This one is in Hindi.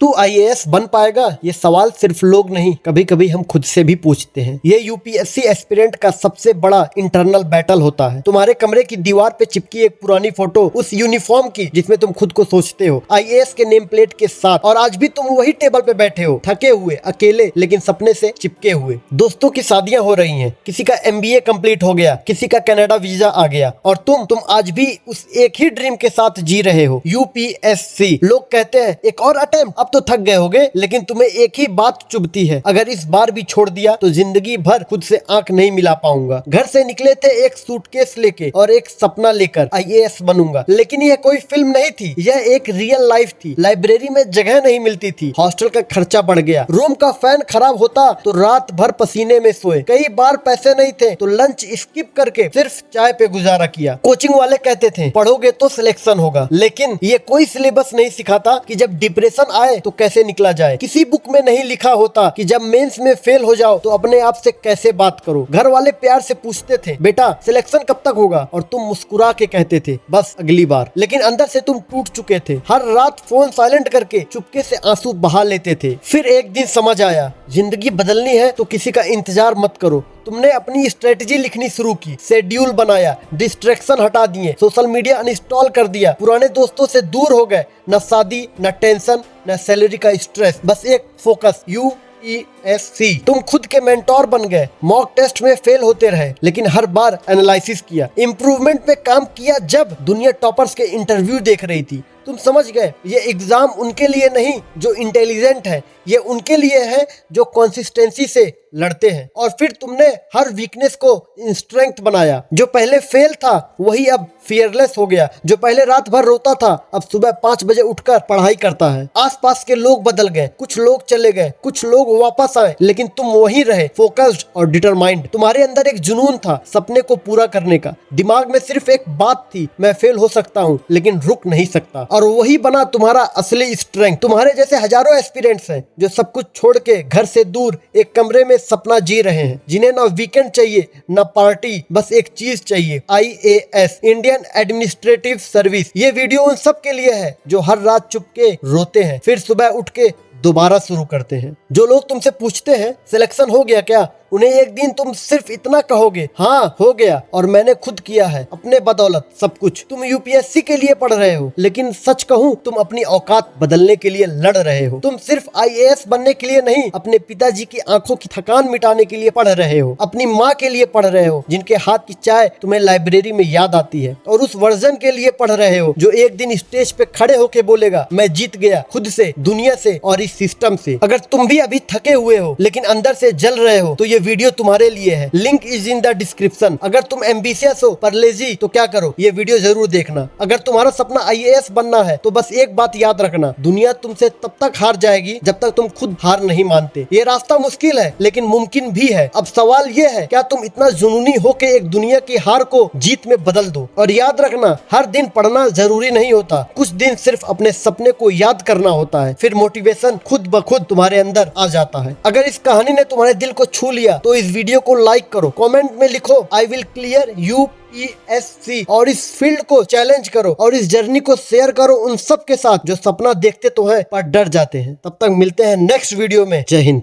तू आईएएस बन पाएगा? ये सवाल सिर्फ लोग नहीं, कभी कभी हम खुद से भी पूछते हैं। ये यूपीएससी एस्पिरेंट का सबसे बड़ा इंटरनल बैटल होता है। तुम्हारे कमरे की दीवार पे चिपकी एक पुरानी फोटो उस यूनिफॉर्म की जिसमें तुम खुद को सोचते हो आईएएस के नेम प्लेट के साथ, और आज भी तुम वही टेबल पे बैठे हो, थके हुए, अकेले, लेकिन सपने से चिपके हुए। दोस्तों की शादियां हो रही हैं, किसी का एमबीए कंप्लीट हो गया, किसी का कनाडा वीजा आ गया, और तुम आज भी उस एक ही ड्रीम के साथ जी रहे हो, यूपीएससी। लोग कहते हैं एक और अटेम्प्ट, अब तो थक गए होगे, लेकिन तुम्हें एक ही बात चुभती है, अगर इस बार भी छोड़ दिया तो जिंदगी भर खुद से आंख नहीं मिला पाऊंगा। घर से निकले थे एक सूटकेस लेके और एक सपना लेकर, आईएएस बनूंगा, लेकिन यह कोई फिल्म नहीं थी, यह एक रियल लाइफ थी। लाइब्रेरी में जगह नहीं मिलती थी, हॉस्टल का खर्चा बढ़ गया, रूम का फैन खराब होता तो रात भर पसीने में सोए, कई बार पैसे नहीं थे तो लंच स्किप करके सिर्फ चाय पे गुजारा किया। कोचिंग वाले कहते थे पढ़ोगे तो सिलेक्शन होगा, लेकिन ये कोई सिलेबस नहीं सिखाता कि जब डिप्रेशन आए तो कैसे निकला जाए। किसी बुक में नहीं लिखा होता कि जब मेंस में फेल हो जाओ तो अपने आप से कैसे बात करो। घर वाले प्यार से पूछते थे बेटा सिलेक्शन कब तक होगा, और तुम मुस्कुरा के कहते थे बस अगली बार, लेकिन अंदर से तुम टूट चुके थे। हर रात फोन साइलेंट करके चुपके से आंसू बहा लेते थे। फिर एक दिन समझ आया जिंदगी बदलनी है तो किसी का इंतजार मत करो। तुमने अपनी स्ट्रेटजी लिखनी शुरू की, शेड्यूल बनाया, डिस्ट्रैक्शन हटा दिए, सोशल मीडिया अनइंस्टॉल कर दिया, पुराने दोस्तों से दूर हो गए, न शादी, न टेंशन, न सैलरी का स्ट्रेस, बस एक फोकस, यूपीएससी। तुम खुद के मेंटोर बन गए, मॉक टेस्ट में फेल होते रहे, लेकिन हर बार एनालिसिस किया, इम्प्रूवमेंट पे काम किया। जब दुनिया टॉपर्स के इंटरव्यू देख रही थी, तुम समझ गए ये एग्जाम उनके लिए नहीं जो इंटेलिजेंट है, ये उनके लिए है जो कंसिस्टेंसी से लड़ते हैं। और फिर तुमने हर वीकनेस को स्ट्रेंथ बनाया। जो पहले फेल था वही अब फियरलेस हो गया, जो पहले रात भर रोता था अब सुबह 5 बजे उठकर पढ़ाई करता है। आसपास के लोग बदल गए, कुछ लोग चले गए, कुछ लोग वापस आए, लेकिन तुम वहीं रहे, फोकस्ड और डिटरमाइंड। तुम्हारे अंदर एक जुनून था सपने को पूरा करने का। दिमाग में सिर्फ एक बात थी, मैं फेल हो सकता हूँ लेकिन रुक नहीं सकता, और वही बना तुम्हारा असली स्ट्रेंथ। तुम्हारे जैसे हजारों एस्पिरेंट्स हैं जो सब कुछ छोड़ के घर से दूर एक कमरे में सपना जी रहे हैं, जिन्हें ना वीकेंड चाहिए ना पार्टी, बस एक चीज चाहिए, आईएएस, इंडियन एडमिनिस्ट्रेटिव सर्विस। ये वीडियो उन सब के लिए है जो हर रात चुपके रोते हैं, फिर सुबह उठ के दोबारा शुरू करते हैं। जो लोग तुमसे पूछते हैं सिलेक्शन हो गया क्या, उन्हें एक दिन तुम सिर्फ इतना कहोगे, हाँ हो गया, और मैंने खुद किया है अपने बदौलत सब कुछ। तुम यूपीएससी के लिए पढ़ रहे हो, लेकिन सच कहूँ तुम अपनी औकात बदलने के लिए लड़ रहे हो। तुम सिर्फ आईएएस बनने के लिए नहीं, अपने पिताजी की आंखों की थकान मिटाने के लिए पढ़ रहे हो, अपनी माँ के लिए पढ़ रहे हो जिनके हाथ की चाय तुम्हें लाइब्रेरी में याद आती है, और उस वर्जन के लिए पढ़ रहे हो जो एक दिन स्टेज पे खड़े होके बोलेगा मैं जीत गया, खुद से, दुनिया से और इस सिस्टम से। अगर तुम भी अभी थके हुए हो लेकिन अंदर से जल रहे हो तो ये वीडियो तुम्हारे लिए है। Link is in the description. अगर तुम एम्बिशियस हो पर लेजी तो क्या करो, ये वीडियो जरूर देखना। अगर तुम्हारा सपना आईएएस बनना है तो बस एक बात याद रखना, दुनिया तुमसे तब तक हार जाएगी जब तक तुम खुद हार नहीं मानते। ये रास्ता मुश्किल है लेकिन मुमकिन भी है। अब सवाल ये है क्या तुम इतना जुनूनी हो के एक दुनिया की हार को जीत में बदल दो। और याद रखना हर दिन पढ़ना जरूरी नहीं होता, कुछ दिन सिर्फ अपने सपने को याद करना होता है, फिर मोटिवेशन खुद ब खुद तुम्हारे अंदर आ जाता है। अगर इस कहानी ने तुम्हारे दिल को छू लिया तो इस वीडियो को लाइक करो, कमेंट में लिखो आई विल क्लियर यूपीएससी, और इस फील्ड को चैलेंज करो, और इस जर्नी को शेयर करो उन सब के साथ जो सपना देखते तो हैं पर डर जाते हैं। तब तक मिलते हैं नेक्स्ट वीडियो में। जय हिंद।